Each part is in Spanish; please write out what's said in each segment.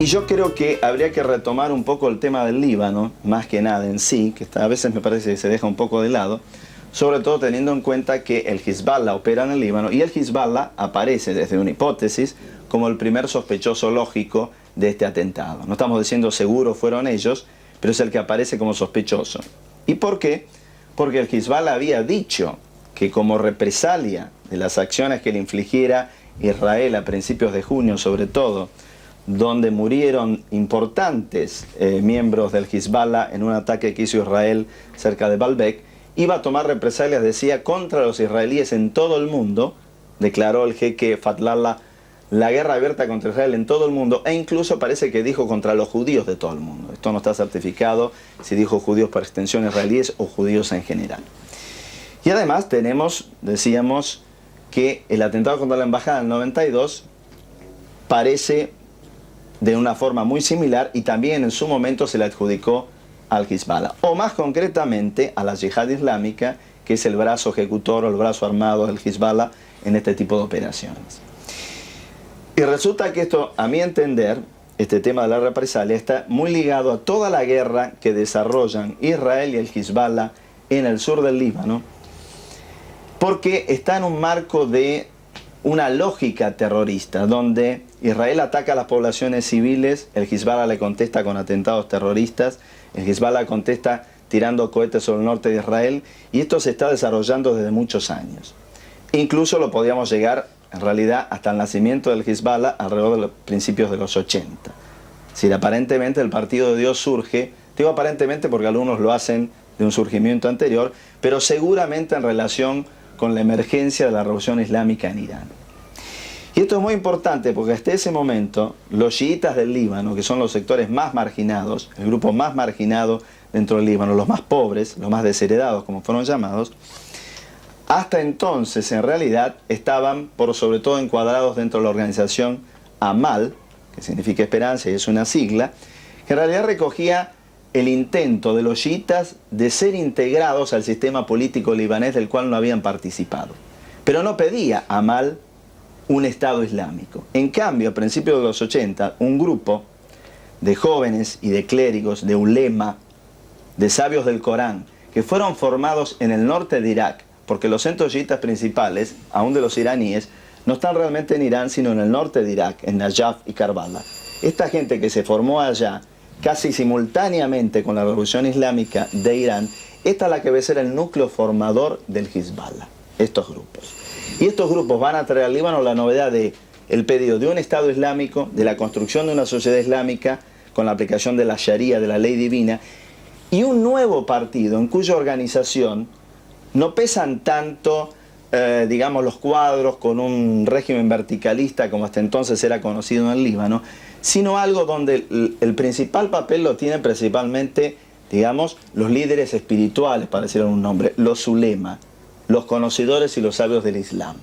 yo creo que habría que retomar un poco el tema del Líbano, más que nada en sí, que a veces me parece que se deja un poco de lado, sobre todo teniendo en cuenta que el Hezbollah opera en el Líbano y el Hezbollah aparece desde una hipótesis como el primer sospechoso lógico de este atentado. No estamos diciendo seguro fueron ellos, pero es el que aparece como sospechoso. ¿Y por qué? Porque el Hezbollah había dicho que como represalia de las acciones que le infligiera Israel a principios de junio, sobre todo, donde murieron importantes miembros del Hezbollah en un ataque que hizo Israel cerca de Baalbek, iba a tomar represalias, decía, contra los israelíes en todo el mundo. Declaró el jeque Fatlallah la guerra abierta contra Israel en todo el mundo, e incluso parece que dijo contra los judíos de todo el mundo. Esto no está certificado si dijo judíos por extensión israelíes o judíos en general. Y además tenemos, decíamos, que el atentado contra la embajada del 92 parece de una forma muy similar y también en su momento se le adjudicó al Hezbollah, o más concretamente a la Yihad Islámica, que es el brazo ejecutor o el brazo armado del Hezbollah en este tipo de operaciones. Y resulta que esto, a mi entender, este tema de la represalia está muy ligado a toda la guerra que desarrollan Israel y el Hezbollah en el sur del Líbano, porque está en un marco de una lógica terrorista, donde Israel ataca a las poblaciones civiles, el Hezbollah le contesta con atentados terroristas, el Hezbollah contesta tirando cohetes sobre el norte de Israel, y esto se está desarrollando desde muchos años. Incluso lo podíamos llegar, en realidad, hasta el nacimiento del Hezbollah alrededor de los principios de los 80. Si aparentemente el Partido de Dios surge, digo aparentemente porque algunos lo hacen de un surgimiento anterior, pero seguramente en relación con la emergencia de la revolución islámica en Irán. Y esto es muy importante porque hasta ese momento los chiitas del Líbano, que son los sectores más marginados, el grupo más marginado dentro del Líbano, los más pobres, los más desheredados como fueron llamados, hasta entonces en realidad estaban por sobre todo encuadrados dentro de la organización Amal, que significa esperanza y es una sigla, que en realidad recogía el intento de los chiitas de ser integrados al sistema político libanés del cual no habían participado. Pero no pedía Amal un Estado islámico. En cambio, a principios de los 80, un grupo de jóvenes y de clérigos, de ulema, de sabios del Corán, que fueron formados en el norte de Irak, porque los centros chiitas principales, aún de los iraníes, no están realmente en Irán, sino en el norte de Irak, en Najaf y Karbala. Esta gente que se formó allá, casi simultáneamente con la revolución islámica de Irán, esta es la que va a ser el núcleo formador del Hezbollah, estos grupos. Y estos grupos van a traer al Líbano la novedad de el pedido de un Estado islámico, de la construcción de una sociedad islámica con la aplicación de la Sharia, de la ley divina, y un nuevo partido en cuya organización no pesan tanto, digamos, los cuadros con un régimen verticalista como hasta entonces era conocido en el Líbano, sino algo donde el principal papel lo tienen principalmente, digamos, los líderes espirituales, para decirlo un nombre, los ulema, los conocedores y los sabios del Islam.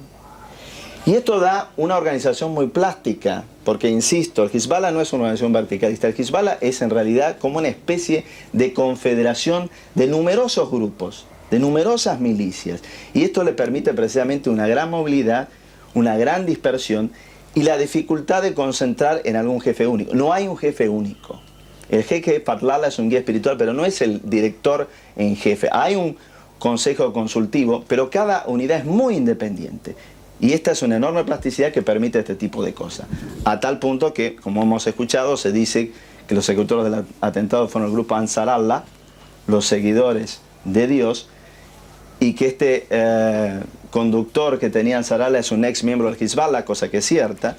Y esto da una organización muy plástica, porque insisto, el Hezbollah no es una organización verticalista, el Hezbollah es en realidad como una especie de confederación de numerosos grupos, de numerosas milicias. Y esto le permite precisamente una gran movilidad, una gran dispersión y la dificultad de concentrar en algún jefe único. No hay un jefe único. El jeque Fatlallah es un guía espiritual, pero no es el director en jefe. Hay un consejo consultivo, pero cada unidad es muy independiente. Y esta es una enorme plasticidad que permite este tipo de cosas. A tal punto que, como hemos escuchado, se dice que los ejecutores del atentado fueron el grupo Ansar Allah, los seguidores de Dios, y que este conductor que tenía Ansar Allah es un ex miembro del Hezbollah, cosa que es cierta,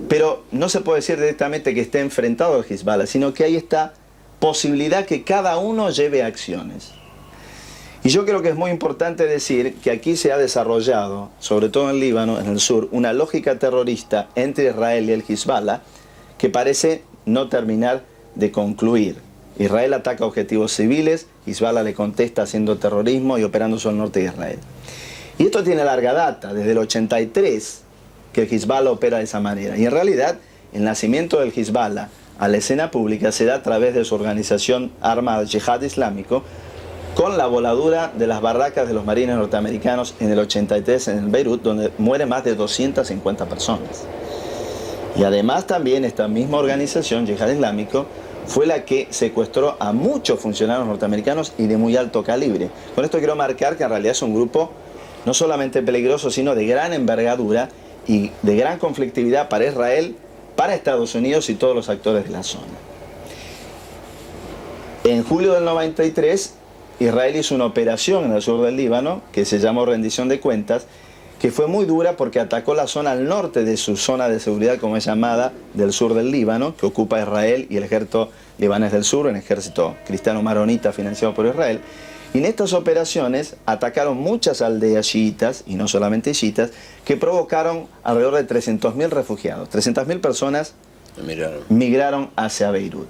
pero no se puede decir directamente que esté enfrentado al Hezbollah, sino que hay esta posibilidad que cada uno lleve acciones. Y yo creo que es muy importante decir que aquí se ha desarrollado, sobre todo en Líbano, en el sur, una lógica terrorista entre Israel y el Hezbollah que parece no terminar de concluir. Israel ataca objetivos civiles, Hezbollah le contesta haciendo terrorismo y operando sobre el norte de Israel. Y esto tiene larga data, desde el 83 que el Hezbollah opera de esa manera. Y en realidad el nacimiento del Hezbollah a la escena pública se da a través de su organización armada Yihad Islámico, con la voladura de las barracas de los marines norteamericanos en el 83 en el Beirut, donde mueren más de 250 personas. Y además también esta misma organización, Yihad Islámico, fue la que secuestró a muchos funcionarios norteamericanos y de muy alto calibre. Con esto quiero marcar que en realidad es un grupo no solamente peligroso, sino de gran envergadura y de gran conflictividad para Israel, para Estados Unidos y todos los actores de la zona. En julio del 93, Israel hizo una operación en el sur del Líbano que se llamó rendición de cuentas, que fue muy dura porque atacó la zona al norte de su zona de seguridad, como es llamada, del sur del Líbano, que ocupa Israel y el ejército libanés del sur, un ejército cristiano maronita financiado por Israel. Y en estas operaciones atacaron muchas aldeas chiitas, y no solamente chiitas, que provocaron alrededor de 300.000 refugiados. 300.000 personas migraron hacia Beirut.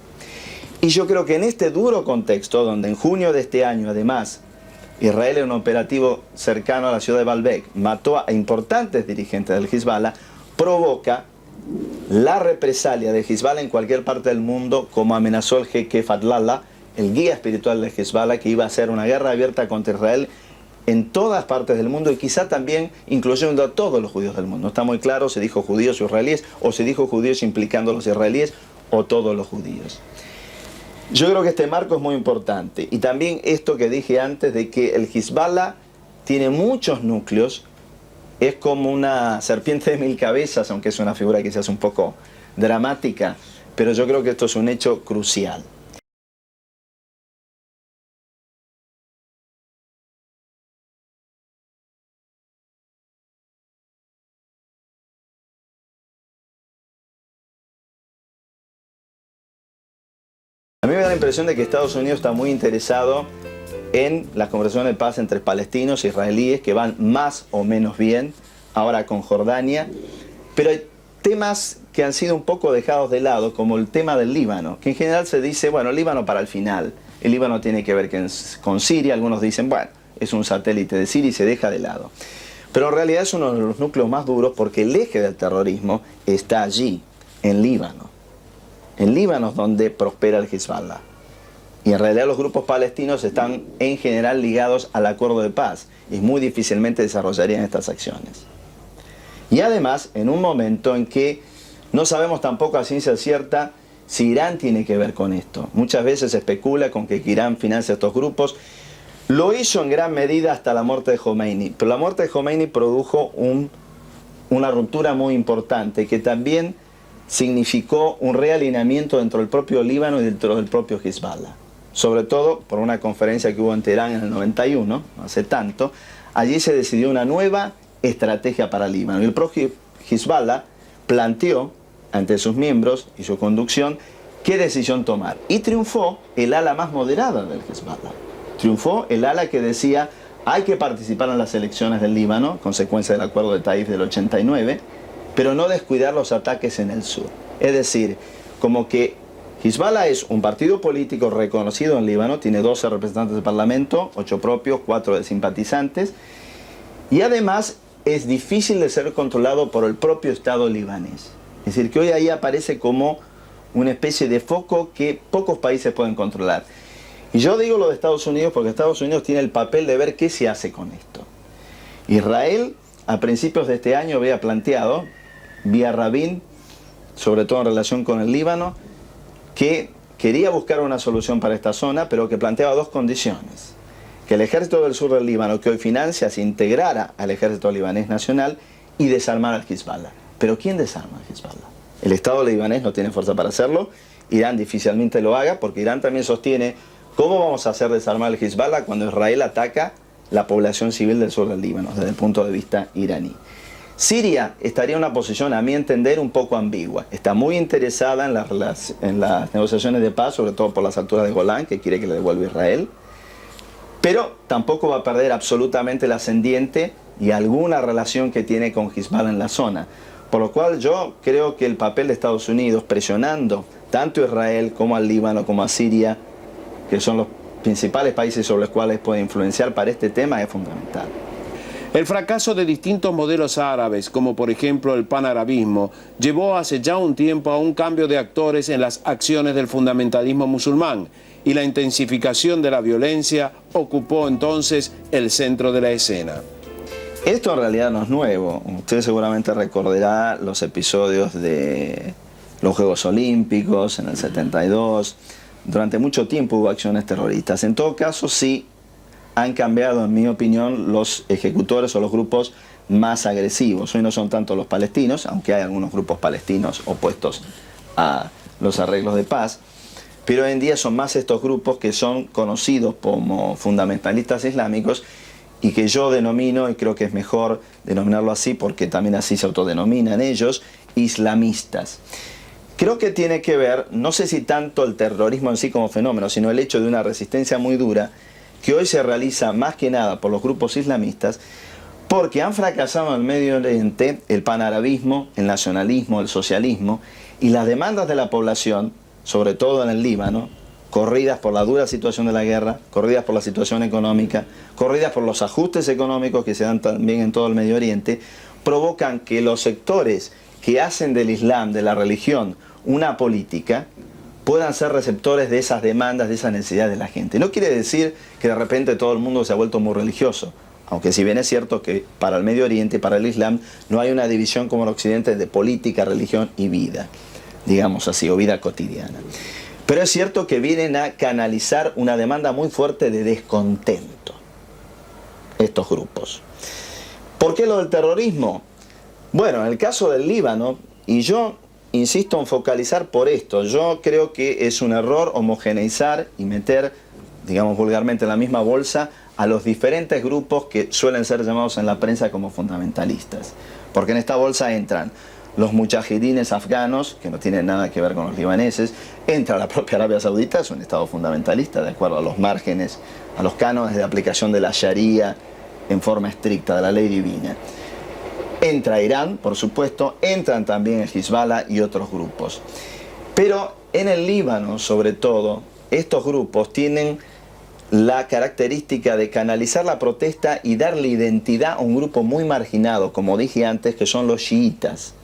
Y yo creo que en este duro contexto, donde en junio de este año, además, Israel en un operativo cercano a la ciudad de Baalbek mató a importantes dirigentes del Hezbollah, provoca la represalia de Hezbollah en cualquier parte del mundo, como amenazó el jeque Fadlallah, el guía espiritual de Hezbollah, que iba a hacer una guerra abierta contra Israel en todas partes del mundo y quizá también incluyendo a todos los judíos del mundo. No está muy claro si dijo judíos o israelíes, o si dijo judíos implicando a los israelíes o todos los judíos. Yo creo que este marco es muy importante. Y también esto que dije antes de que el Hezbollah tiene muchos núcleos, es como una serpiente de 1000 cabezas, aunque es una figura quizás un poco dramática, pero yo creo que esto es un hecho crucial. A mí me da la impresión de que Estados Unidos está muy interesado en las conversaciones de paz entre palestinos e israelíes, que van más o menos bien, ahora con Jordania, pero hay temas que han sido un poco dejados de lado, como el tema del Líbano, que en general se dice, bueno, el Líbano para el final, el Líbano tiene que ver con Siria, algunos dicen, bueno, es un satélite de Siria y se deja de lado. Pero en realidad es uno de los núcleos más duros porque el eje del terrorismo está allí, en Líbano. En Líbano es donde prospera el Hezbollah. Y en realidad los grupos palestinos están en general ligados al acuerdo de paz y muy difícilmente desarrollarían estas acciones. Y además, en un momento en que no sabemos tampoco a ciencia cierta si Irán tiene que ver con esto. Muchas veces se especula con que Irán financia estos grupos. Lo hizo en gran medida hasta la muerte de Khomeini, pero la muerte de Khomeini produjo una ruptura muy importante que también significó un realineamiento dentro del propio Líbano y dentro del propio Hezbollah. Sobre todo por una conferencia que hubo en Teherán en el 91, no hace tanto, allí se decidió una nueva estrategia para Líbano. Y el propio Hezbollah planteó ante sus miembros y su conducción qué decisión tomar. Y triunfó el ala más moderada del Hezbollah. Triunfó el ala que decía hay que participar en las elecciones del Líbano, consecuencia del acuerdo de Taif del 89, pero no descuidar los ataques en el sur. Es decir, como que Hezbollah es un partido político reconocido en Líbano, tiene 12 representantes del parlamento, 8 propios, 4 de simpatizantes, y además es difícil de ser controlado por el propio Estado libanés. Es decir, que hoy ahí aparece como una especie de foco que pocos países pueden controlar. Y yo digo lo de Estados Unidos porque Estados Unidos tiene el papel de ver qué se hace con esto. Israel, a principios de este año, había planteado, vía Rabin, sobre todo en relación con el Líbano, que quería buscar una solución para esta zona, pero que planteaba dos condiciones. Que el ejército del sur del Líbano, que hoy financia, se integrara al ejército libanés nacional y desarmar al Hezbollah. ¿Pero quién desarma al Hezbollah? El Estado libanés no tiene fuerza para hacerlo, Irán difícilmente lo haga, porque Irán también sostiene cómo vamos a hacer desarmar al Hezbollah cuando Israel ataca la población civil del sur del Líbano, desde el punto de vista iraní. Siria estaría en una posición, a mi entender, un poco ambigua. Está muy interesada en las negociaciones de paz, sobre todo por las alturas de Golán, que quiere que le devuelva Israel, pero tampoco va a perder absolutamente el ascendiente y alguna relación que tiene con Hezbollah en la zona. Por lo cual yo creo que el papel de Estados Unidos presionando tanto a Israel como al Líbano como a Siria, que son los principales países sobre los cuales puede influenciar para este tema, es fundamental. El fracaso de distintos modelos árabes, como por ejemplo el panarabismo, llevó hace ya un tiempo a un cambio de actores en las acciones del fundamentalismo musulmán, y la intensificación de la violencia ocupó entonces el centro de la escena. Esto en realidad no es nuevo. Usted seguramente recordará los episodios de los Juegos Olímpicos en el 72. Durante mucho tiempo hubo acciones terroristas. En todo caso, sí han cambiado, en mi opinión, los ejecutores o los grupos más agresivos. Hoy no son tanto los palestinos, aunque hay algunos grupos palestinos opuestos a los arreglos de paz, pero hoy en día son más estos grupos que son conocidos como fundamentalistas islámicos y que yo denomino, y creo que es mejor denominarlo así porque también así se autodenominan ellos, islamistas. Creo que tiene que ver, no sé si tanto el terrorismo en sí como fenómeno, sino el hecho de una resistencia muy dura que hoy se realiza más que nada por los grupos islamistas, porque han fracasado en el Medio Oriente el panarabismo, el nacionalismo, el socialismo y las demandas de la población, sobre todo en el Líbano, corridas por la dura situación de la guerra, corridas por la situación económica, corridas por los ajustes económicos que se dan también en todo el Medio Oriente, provocan que los sectores que hacen del Islam, de la religión, una política, puedan ser receptores de esas demandas, de esas necesidades de la gente. No quiere decir que de repente todo el mundo se ha vuelto muy religioso, aunque si bien es cierto que para el Medio Oriente, para el Islam, no hay una división como en Occidente de política, religión y vida, digamos así, o vida cotidiana. Pero es cierto que vienen a canalizar una demanda muy fuerte de descontento, estos grupos. ¿Por qué lo del terrorismo? Bueno, en el caso del Líbano, y yo insisto en focalizar por esto, yo creo que es un error homogeneizar y meter, digamos vulgarmente, en la misma bolsa a los diferentes grupos que suelen ser llamados en la prensa como fundamentalistas. Porque en esta bolsa entran los mujahidines afganos, que no tienen nada que ver con los libaneses, entra la propia Arabia Saudita, es un estado fundamentalista, de acuerdo a los márgenes, a los cánones de aplicación de la Sharia en forma estricta, de la ley divina. Entra Irán, por supuesto, entran también el Hezbollah y otros grupos. Pero en el Líbano, sobre todo, estos grupos tienen la característica de canalizar la protesta y darle identidad a un grupo muy marginado, como dije antes, que son los chiitas.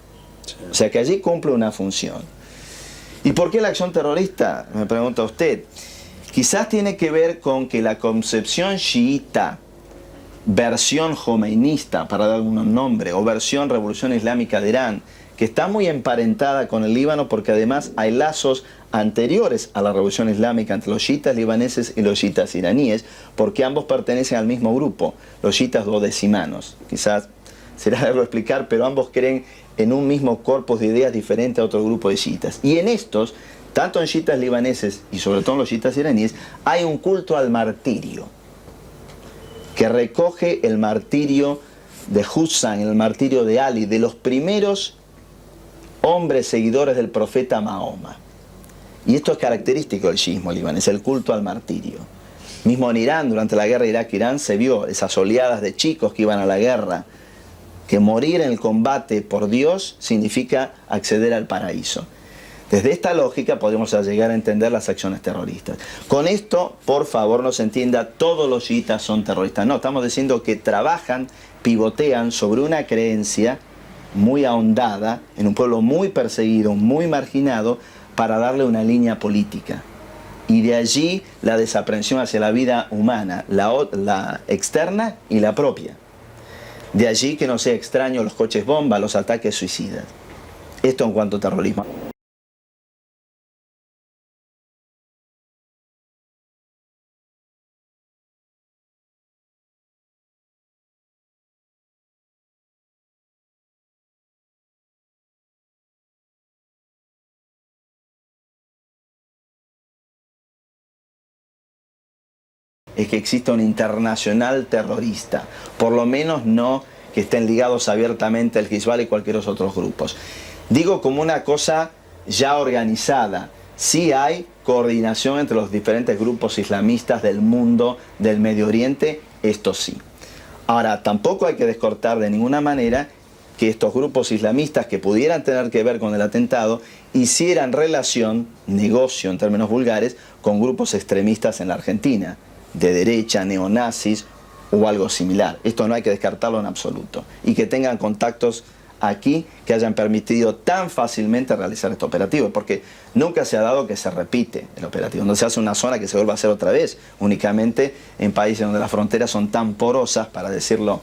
O sea que allí cumple una función. ¿Y por qué la acción terrorista? Me pregunta usted. Quizás tiene que ver con que la concepción chiita, versión jomeinista, para dar un nombre, o versión revolución islámica de Irán, que está muy emparentada con el Líbano porque además hay lazos anteriores a la revolución islámica entre los chiitas libaneses y los chiitas iraníes, porque ambos pertenecen al mismo grupo, los chiitas duodecimanos. Quizás será largo explicar, pero ambos creen en un mismo corpus de ideas diferente a otro grupo de chiitas. Y en estos, tanto en chiitas libaneses y sobre todo en los chiitas iraníes, hay un culto al martirio, que recoge el martirio de Hussein, el martirio de Ali, de los primeros hombres seguidores del profeta Mahoma. Y esto es característico del chiismo libanés, el culto al martirio. Mismo en Irán, durante la guerra Irak-Irán, se vio esas oleadas de chicos que iban a la guerra, que morir en el combate por Dios significa acceder al paraíso. Desde esta lógica podemos llegar a entender las acciones terroristas. Con esto, por favor, no se entienda todos los chiitas son terroristas. No, estamos diciendo que trabajan, pivotean sobre una creencia muy ahondada, en un pueblo muy perseguido, muy marginado, para darle una línea política. Y de allí la desaprensión hacia la vida humana, la externa y la propia. De allí que no sea extraño los coches bomba, los ataques suicidas. Esto en cuanto a terrorismo. Es que exista un internacional terrorista, por lo menos no que estén ligados abiertamente al Hezbollah y cualquier otros grupos. Digo como una cosa ya organizada, sí hay coordinación entre los diferentes grupos islamistas del mundo, del Medio Oriente, esto sí. Ahora, tampoco hay que descortar de ninguna manera que estos grupos islamistas que pudieran tener que ver con el atentado hicieran relación, negocio en términos vulgares, con grupos extremistas en la Argentina, de derecha, neonazis o algo similar. Esto no hay que descartarlo en absoluto. Y que tengan contactos aquí que hayan permitido tan fácilmente realizar este operativo, porque nunca se ha dado que se repite el operativo, no se hace una zona que se vuelva a hacer otra vez, únicamente en países donde las fronteras son tan porosas, para decirlo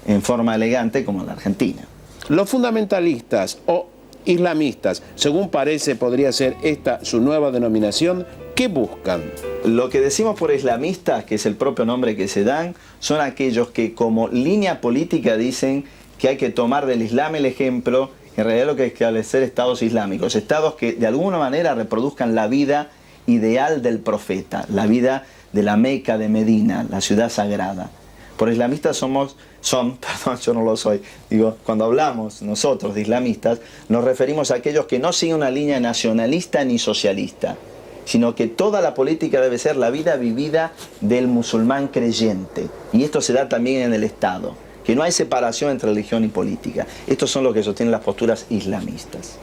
en forma elegante como en la Argentina. Los fundamentalistas o islamistas, según parece podría ser esta su nueva denominación, ¿qué buscan? Lo que decimos por islamistas, que es el propio nombre que se dan, son aquellos que como línea política dicen que hay que tomar del Islam el ejemplo, en realidad lo que hay que establecer estados islámicos, estados que de alguna manera reproduzcan la vida ideal del profeta, la vida de la Meca de Medina, la ciudad sagrada. Por islamistas perdón, yo no lo soy, digo, cuando hablamos nosotros de islamistas, nos referimos a aquellos que no siguen una línea nacionalista ni socialista, sino que toda la política debe ser la vida vivida del musulmán creyente. Y esto se da también en el Estado, que no hay separación entre religión y política. Estos son los que sostienen las posturas islamistas,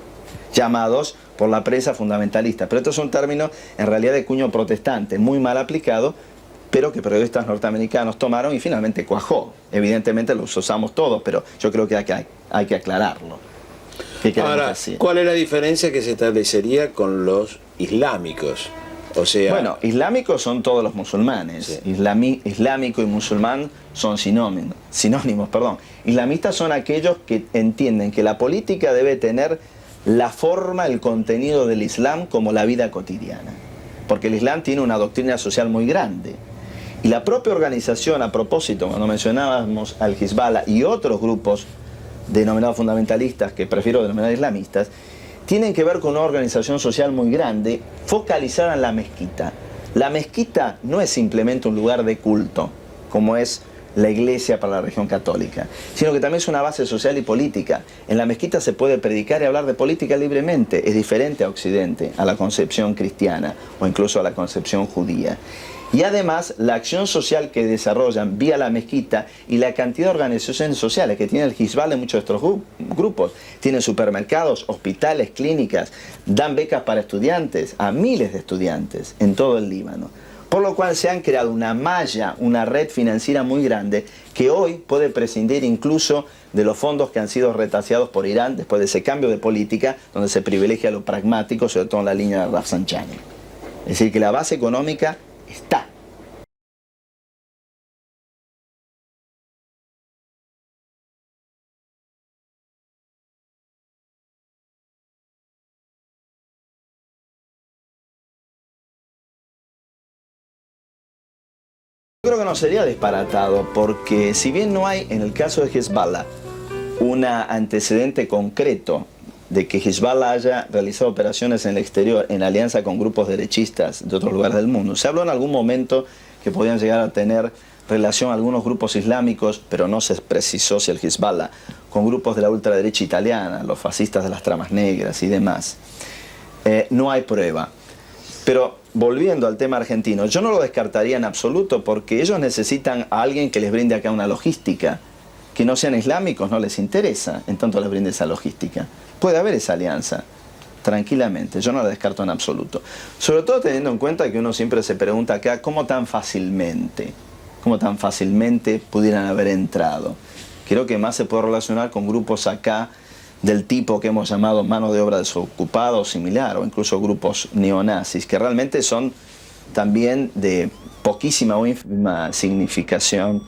llamados por la prensa fundamentalistas. Pero estos son términos en realidad de cuño protestante, muy mal aplicados, pero que periodistas norteamericanos tomaron y finalmente cuajó. Evidentemente los usamos todos, pero yo creo que hay que aclararlo. Ahora, decir? ¿Cuál es la diferencia que se establecería con los islámicos? O sea... Bueno, islámicos son todos los musulmanes. Sí. Islámico y musulmán son sinónimos. Islamistas son aquellos que entienden que la política debe tener la forma, el contenido del Islam como la vida cotidiana. Porque el Islam tiene una doctrina social muy grande. Y la propia organización, a propósito, cuando mencionábamos al Hezbollah y otros grupos denominados fundamentalistas, que prefiero denominar islamistas, tienen que ver con una organización social muy grande, focalizada en la mezquita. La mezquita no es simplemente un lugar de culto, como es la iglesia para la religión católica, sino que también es una base social y política. En la mezquita se puede predicar y hablar de política libremente. Es diferente a Occidente, a la concepción cristiana o incluso a la concepción judía. Y además, la acción social que desarrollan vía la mezquita y la cantidad de organizaciones sociales que tiene el Hezbollah en muchos de estos grupos. Tienen supermercados, hospitales, clínicas, dan becas para estudiantes, a miles de estudiantes en todo el Líbano. Por lo cual se han creado una malla, una red financiera muy grande que hoy puede prescindir incluso de los fondos que han sido retaseados por Irán después de ese cambio de política donde se privilegia lo pragmático, sobre todo en la línea de Rafsanjani. Es decir, que la base económica está. Yo creo que no sería disparatado, porque si bien no hay en el caso de Hezbollah un antecedente concreto de que Hezbollah haya realizado operaciones en el exterior en alianza con grupos derechistas de otros lugares del mundo, se habló en algún momento que podían llegar a tener relación a algunos grupos islámicos, pero no se precisó si el Hezbollah, con grupos de la ultraderecha italiana, los fascistas de las tramas negras y demás. No hay prueba. Pero volviendo al tema argentino, yo no lo descartaría en absoluto, porque ellos necesitan a alguien que les brinde acá una logística. Que no sean islámicos no les interesa, en tanto les brinde esa logística. Puede haber esa alianza, tranquilamente, yo no la descarto en absoluto. Sobre todo teniendo en cuenta que uno siempre se pregunta acá, ¿cómo tan fácilmente pudieran haber entrado? Creo que más se puede relacionar con grupos acá del tipo que hemos llamado mano de obra desocupada o similar, o incluso grupos neonazis, que realmente son también de poquísima o ínfima significación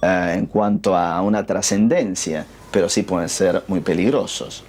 en cuanto a una trascendencia, pero sí pueden ser muy peligrosos.